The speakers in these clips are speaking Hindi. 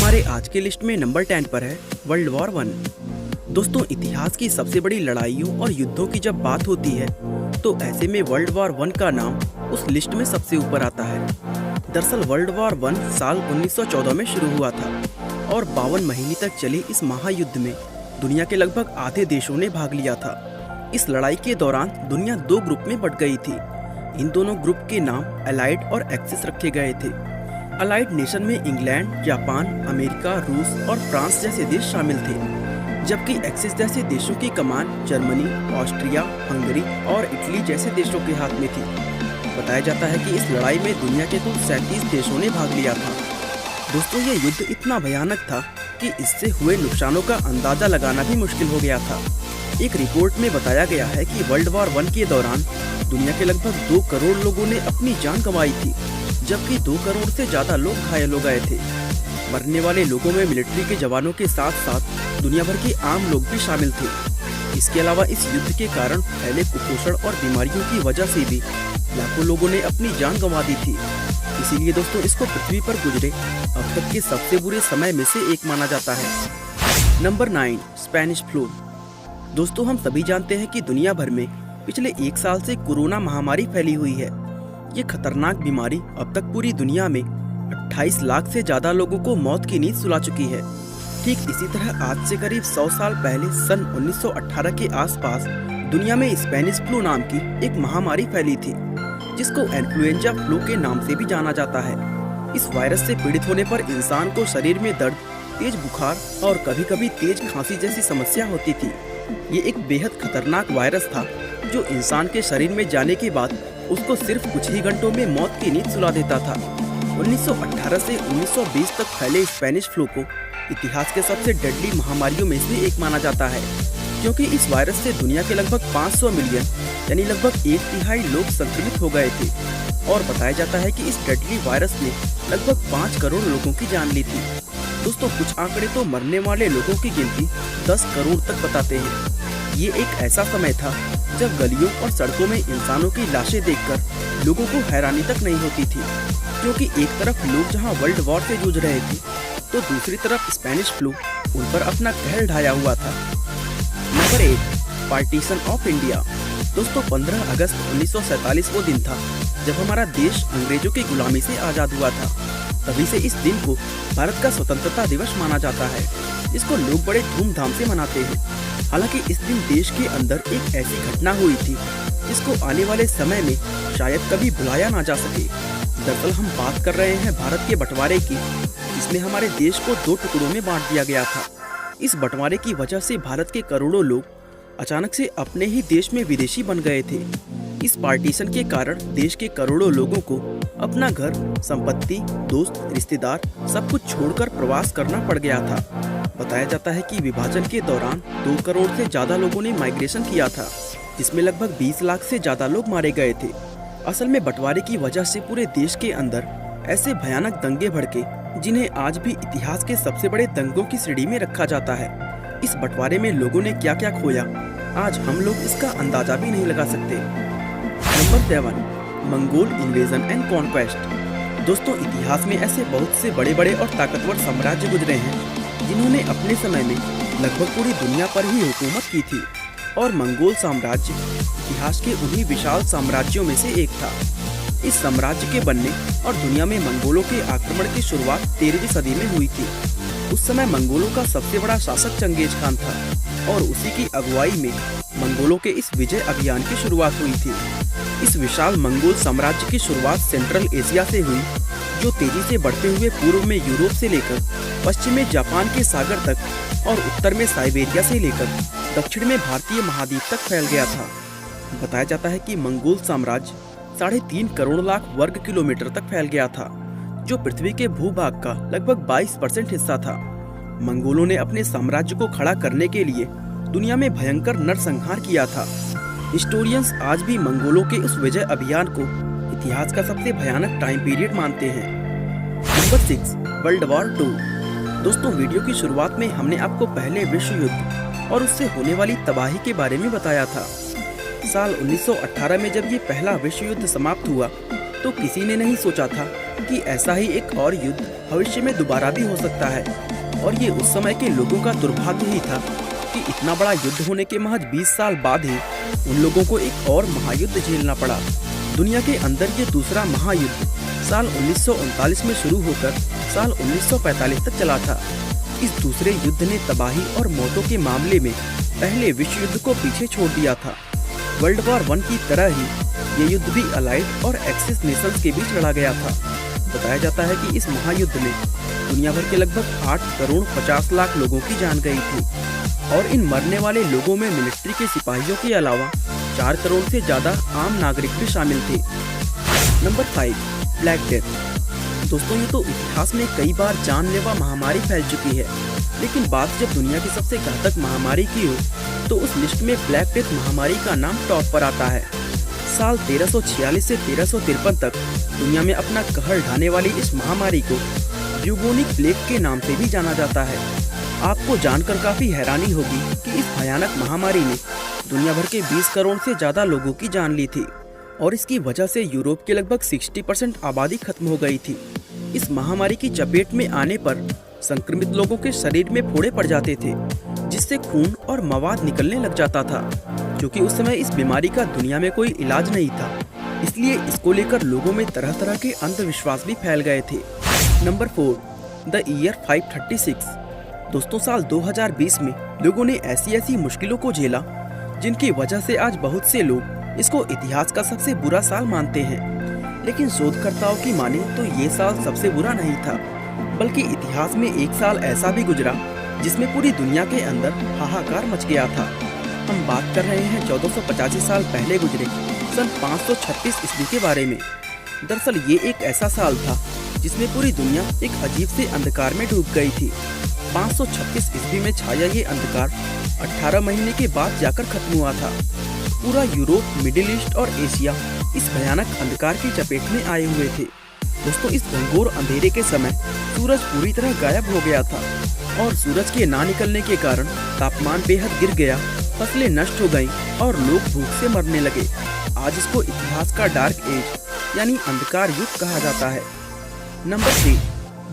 हमारे आज के लिस्ट में नंबर 10 पर है वर्ल्ड वॉर 1। दोस्तों, इतिहास की सबसे बड़ी लड़ाइयों और युद्धों की जब बात होती है तो ऐसे में वर्ल्ड वॉर 1 का नाम उस लिस्ट में सबसे ऊपर आता है। दरअसल वर्ल्ड वॉर 1 साल 1914 में शुरू हुआ था और 52 महीने तक चले इस महायुद्ध में दुनिया के लगभग आधे देशों ने भाग लिया था। इस लड़ाई के दौरान दुनिया 2 ग्रुप में बट गई थी। इन दोनों ग्रुप के नाम अलाइड और एक्सिस रखे गए थे। अलाइड नेशन में इंग्लैंड, जापान, अमेरिका, रूस और फ्रांस जैसे देश शामिल थे, जबकि एक्सिस जैसे देशों की कमान जर्मनी, ऑस्ट्रिया, हंगरी और इटली जैसे देशों के हाथ में थी। बताया जाता है कि इस लड़ाई में दुनिया के कुल 37 देशों ने भाग लिया था। दोस्तों, ये युद्ध इतना भयानक था कि इससे हुए नुकसानों का अंदाजा लगाना भी मुश्किल हो गया था। एक रिपोर्ट में बताया गया है कि वर्ल्ड वॉर 1 के दौरान दुनिया के लगभग 2 करोड़ लोगों ने अपनी जान गंवाई थी, जबकि 2 करोड़ से ज्यादा लोग घायल हो गए थे। मरने वाले लोगों में मिलिट्री के जवानों के साथ साथ दुनिया भर के आम लोग भी शामिल थे। इसके अलावा इस युद्ध के कारण फैले कुपोषण और बीमारियों की वजह से भी लाखों लोगों ने अपनी जान गंवा दी थी। इसीलिए दोस्तों, इसको पृथ्वी पर गुजरे अब तक के सबसे बुरे समय में से एक माना जाता है। Number 9, Spanish flu. दोस्तों, हम सभी जानते हैं कि दुनिया भर में पिछले 1 साल से कोरोना महामारी फैली हुई है। ये खतरनाक बीमारी अब तक पूरी दुनिया में 28 लाख से ज्यादा लोगों को मौत की नींद सुला चुकी है। ठीक इसी तरह आज से करीब 100 साल पहले सन 1918 के आसपास दुनिया में स्पेनिश फ्लू नाम की एक महामारी फैली थी, जिसको इन्फ्लुएंजा फ्लू के नाम से भी जाना जाता है। इस वायरस से पीड़ित होने पर इंसान को शरीर में दर्द, तेज बुखार और कभी कभी तेज खांसी जैसी समस्या होती थी। ये एक बेहद खतरनाक वायरस था जो इंसान के शरीर में जाने के बाद उसको सिर्फ कुछ ही घंटों में मौत की नींद सुला देता था। 1918 से 1920 तक फैले स्पेनिश फ्लू को इतिहास के सबसे डेडली महामारियों में से एक माना जाता है, क्योंकि इस वायरस से दुनिया के लगभग 500 मिलियन यानी लगभग 1/3 लोग संक्रमित हो गए थे। और बताया जाता है कि इस डेडली वायरस ने लगभग 5 करोड़ लोगों की जान ली थी। दोस्तों, कुछ आंकड़े तो मरने वाले लोगों की गिनती 10 करोड़ तक बताते हैं। ये एक ऐसा समय था जब गलियों और सड़कों में इंसानों की लाशें देखकर लोगों को हैरानी तक नहीं होती थी, क्योंकि एक तरफ लोग जहां वर्ल्ड वॉर से जूझ रहे थे तो दूसरी तरफ स्पेनिश फ्लू उन पर अपना कहर ढाया हुआ था। Number 8, partition of India. दोस्तों, 15 अगस्त 1947 वो दिन था जब हमारा देश अंग्रेजों की गुलामी से आजाद हुआ था। तभी से इस दिन को भारत का स्वतंत्रता दिवस माना जाता है, जिसको लोग बड़े धूमधाम से मनाते हैं। हालांकि इस दिन देश के अंदर एक ऐसी घटना हुई थी जिसको आने वाले समय में शायद कभी भुलाया ना जा सके। दरअसल हम बात कर रहे हैं भारत के बंटवारे की, जिसमें हमारे देश को 2 टुकड़ों में बांट दिया गया था। इस बंटवारे की वजह से भारत के करोड़ों लोग अचानक से अपने ही देश में विदेशी बन गए थे। इस पार्टीशन के कारण देश के करोड़ों लोगों को अपना घर, संपत्ति, दोस्त, रिश्तेदार सब कुछ छोड़कर प्रवास करना पड़ गया था। बताया जाता है कि विभाजन के दौरान 2 करोड़ से ज्यादा लोगों ने माइग्रेशन किया था, जिसमें लगभग 20 लाख से ज्यादा लोग मारे गए थे। असल में बंटवारे की वजह से पूरे देश के अंदर ऐसे भयानक दंगे भड़के जिन्हें आज भी इतिहास के सबसे बड़े दंगों की श्रेणी में रखा जाता है। इस बंटवारे में लोगों ने क्या क्या खोया, आज हम लोग इसका अंदाजा भी नहीं लगा सकते। Number 7, Mongol invasion and conquest. दोस्तों, इतिहास में ऐसे बहुत से बड़े बड़े और ताकतवर साम्राज्य गुजरे हैं जिन्होंने अपने समय में लगभग पूरी दुनिया पर ही हुकूमत की थी, और मंगोल साम्राज्य इतिहास के उन्हीं विशाल साम्राज्यों में से एक था। इस साम्राज्य के बनने और दुनिया में मंगोलों के आक्रमण की शुरुआत 13वीं सदी में हुई थी। उस समय मंगोलों का सबसे बड़ा शासक चंगेज खान था और उसी की अगुवाई में मंगोलों के इस विजय अभियान की शुरुआत हुई थी। इस विशाल मंगोल साम्राज्य की शुरुआत सेंट्रल एशिया से हुई, जो तेजी से बढ़ते हुए पूर्व में यूरोप से लेकर पश्चिम में जापान के सागर तक और उत्तर में साइबेरिया से लेकर दक्षिण में भारतीय महाद्वीप तक फैल गया था। बताया जाता है कि मंगोल साम्राज्य 3.5 करोड़ लाख वर्ग किलोमीटर तक फैल गया था, जो पृथ्वी के भूभाग का लगभग 22% हिस्सा था। मंगोलों ने अपने साम्राज्य को खड़ा करने के लिए दुनिया में भयंकर नरसंहार किया था। हिस्टोरियंस आज भी मंगोलों के उस विजय अभियान को इतिहास का सबसे भयानक टाइम पीरियड मानते हैं। Number 6, world war 2। दोस्तों, वीडियो की शुरुआत में हमने आपको पहले विश्व युद्ध और उससे होने वाली तबाही के बारे में बताया था। साल 1918 में जब ये पहला विश्व युद्ध समाप्त हुआ तो किसी ने नहीं सोचा था कि ऐसा ही एक और युद्ध भविष्य में दोबारा भी हो सकता है, और ये उस समय के लोगों का दुर्भाग्य ही था कि इतना बड़ा युद्ध होने के महज 20 साल बाद ही उन लोगों को एक और महायुद्ध झेलना पड़ा। दुनिया के अंदर ये दूसरा महायुद्ध साल 1939 में शुरू होकर साल 1945 तक चला था। इस दूसरे युद्ध ने तबाही और मौतों के मामले में पहले विश्व युद्ध को पीछे छोड़ दिया था। वर्ल्ड वॉर 1 की तरह ही ये युद्ध भी अलाइड और एक्सिस नेशंस के बीच लड़ा गया था। बताया जाता है कि इस महायुद्ध में दुनिया भर के लगभग 8 करोड़ 50 लाख लोगों की जान गई थी, और इन मरने वाले लोगों में मिलिट्री के सिपाहियों के अलावा 4 करोड़ से ज्यादा आम नागरिक भी शामिल थे। Number 5, black death. दोस्तों, ये तो इतिहास में कई बार जानलेवा महामारी फैल चुकी है, लेकिन बात जब दुनिया की सबसे घातक महामारी की हो तो उस लिस्ट में ब्लैक डेथ महामारी का नाम टॉप पर आता है। साल 1346 से 1353 तक दुनिया में अपना कहर ढाने वाली इस महामारी को ब्यूबोनिक प्लेग के नाम से भी जाना जाता है। आपको जानकर काफी हैरानी होगी कि इस भयानक महामारी ने दुनिया भर के 20 करोड़ से ज्यादा लोगों की जान ली थी, और इसकी वजह से यूरोप के लगभग 60% आबादी खत्म हो गई थी। इस महामारी की चपेट में आने पर संक्रमित लोगों के शरीर में फोड़े पड़ जाते थे, जिससे खून और मवाद निकलने लग जाता था। क्योंकि उस समय इस बीमारी का दुनिया में कोई इलाज नहीं था, इसलिए इसको लेकर लोगों में तरह तरह के अंधविश्वास भी फैल गए थे। Number 4, the year 536। दोस्तों, साल 2020 में लोगों ने ऐसी मुश्किलों को झेला जिनकी वजह से आज बहुत से लोग इसको इतिहास का सबसे बुरा साल मानते हैं। लेकिन शोधकर्ताओं की माने तो ये साल सबसे बुरा नहीं था, बल्कि इतिहास में एक साल ऐसा भी गुजरा जिसमें पूरी दुनिया के अंदर हाहाकार मच गया था। हम बात कर रहे हैं 1485 साल पहले गुजरे सन 536 ईस्वी के बारे में। दरअसल ये एक ऐसा साल था जिसमें पूरी दुनिया एक अजीब से अंधकार में डूब गई थी। 536 ईस्वी में छाया ये अंधकार 18 महीने के बाद जाकर खत्म हुआ था। पूरा यूरोप, मिडिल ईस्ट और एशिया इस भयानक अंधकार की चपेट में आए हुए थे। दोस्तों, इस घनघोर अंधेरे के समय सूरज पूरी तरह गायब हो गया था, और सूरज के ना निकलने के कारण तापमान बेहद गिर गया, फसलें नष्ट हो गईं और लोग भूख से मरने लगे। आज इसको इतिहास का डार्क एज यानी अंधकार युग कहा जाता है। Number 3,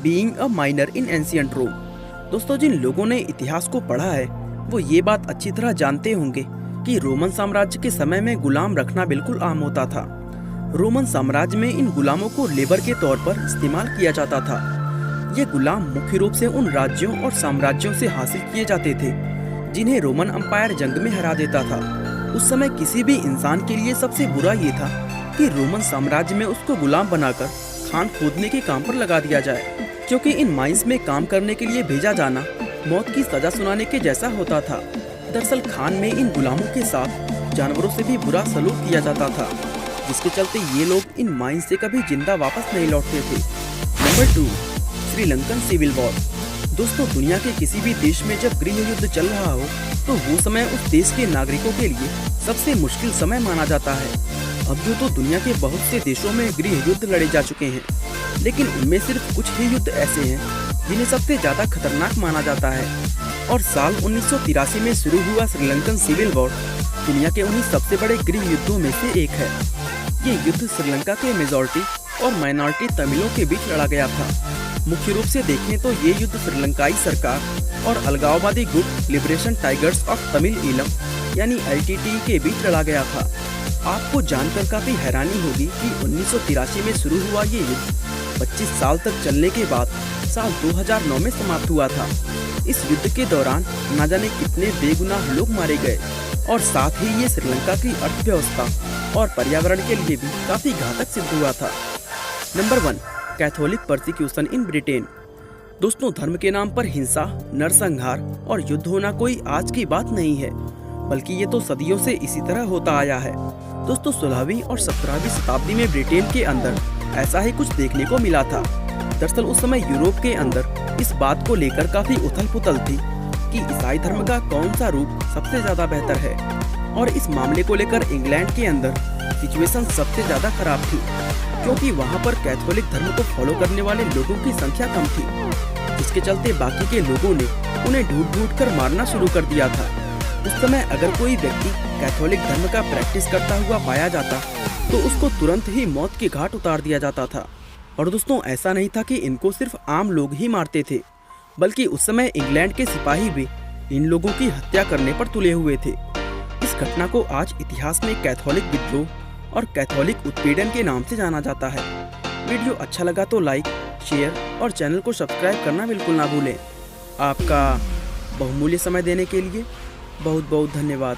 being a minor in ancient Rome. दोस्तों, जिन लोगों ने इतिहास को पढ़ा है वो ये बात अच्छी तरह जानते होंगे कि रोमन साम्राज्य के समय में गुलाम रखना बिल्कुल आम होता था। रोमन साम्राज्य में इन गुलामों को लेबर के तौर पर इस्तेमाल किया जाता था। ये गुलाम मुख्य रूप से उन राज्यों और साम्राज्यों से हासिल किए जाते थे जिन्हें रोमन अम्पायर जंग में हरा देता था। उस समय किसी भी इंसान के लिए सबसे बुरा ये था कि रोमन साम्राज्य में उसको गुलाम बनाकर खान खोदने के काम पर लगा दिया जाए, क्योंकि इन माइंस में काम करने के लिए भेजा जाना मौत की सजा सुनाने के जैसा होता था। दरअसल खान में इन गुलामों के साथ जानवरों से भी बुरा सलूक किया जाता था, जिसके चलते ये लोग इन माइंस से कभी जिंदा वापस नहीं लौटते थे। Number 2, Sri Lankan civil war. दोस्तों, दुनिया के किसी भी देश में जब गृह युद्ध चल रहा हो तो वो समय उस देश के नागरिकों के लिए सबसे मुश्किल समय माना जाता है। अब तो दुनिया के बहुत से देशों में गृह युद्ध लड़े जा चुके हैं, लेकिन उनमें सिर्फ कुछ ही युद्ध ऐसे हैं जिन्हें सबसे ज्यादा खतरनाक माना जाता है। और साल 1983 में शुरू हुआ श्रीलंकन सिविल वॉर दुनिया के उन्हीं सबसे बड़े गृह युद्धों में से एक है। ये युद्ध श्रीलंका के मेजॉरिटी और माइनॉरिटी तमिलों के बीच लड़ा गया था। मुख्य रूप से देखें तो ये युद्ध श्रीलंकाई सरकार और अलगाववादी गुट liberation tigers of Tamil Eelam यानी LTTE के बीच लड़ा गया था। आपको जानकर काफी हैरानी होगी कि 1983 में शुरू हुआ ये युद्ध 25 साल तक चलने के बाद साल 2009 में समाप्त हुआ था। इस युद्ध के दौरान न जाने कितने बेगुनाह लोग मारे गए, और साथ ही ये श्रीलंका की अर्थव्यवस्था और पर्यावरण के लिए भी काफी घातक सिद्ध हुआ था। Number 1, Catholic persecution in Britain. दोस्तों, धर्म के नाम पर हिंसा, नरसंहार और युद्ध होना कोई आज की बात नहीं है, बल्कि ये तो सदियों से इसी तरह होता आया है। दोस्तों, 16वीं और 17वीं शताब्दी में ब्रिटेन के अंदर ऐसा ही कुछ देखने को मिला था। दरअसल उस समय यूरोप के अंदर इस बात को लेकर काफी उथल पुथल थी कि ईसाई धर्म का कौन सा रूप सबसे ज्यादा बेहतर है, और इस मामले को लेकर इंग्लैंड के अंदर सिचुएशन सबसे ज्यादा खराब थी, क्योंकि वहाँ पर कैथोलिक धर्म को फॉलो करने वाले लोगों की संख्या कम थी, जिसके चलते बाकी के लोगों ने उन्हें ढूंढ कर मारना शुरू कर दिया था। उस समय अगर कोई व्यक्ति कैथोलिक धर्म का प्रैक्टिस करता हुआ पाया जाता तो उसको तुरंत ही मौत के घाट उतार दिया जाता था। और दोस्तों ऐसा नहीं था कि इनको सिर्फ आम लोग ही मारते थे, बल्कि उस समय इंग्लैंड के सिपाही भी इन लोगों की हत्या करने पर तुले हुए थे। इस घटना को आज इतिहास में कैथोलिक विद्रोह और कैथोलिक उत्पीड़न के नाम से जाना जाता है। वीडियो अच्छा लगा तो लाइक, शेयर और चैनल को सब्सक्राइब करना बिल्कुल ना भूलें। आपका बहुमूल्य समय देने के लिए बहुत बहुत धन्यवाद।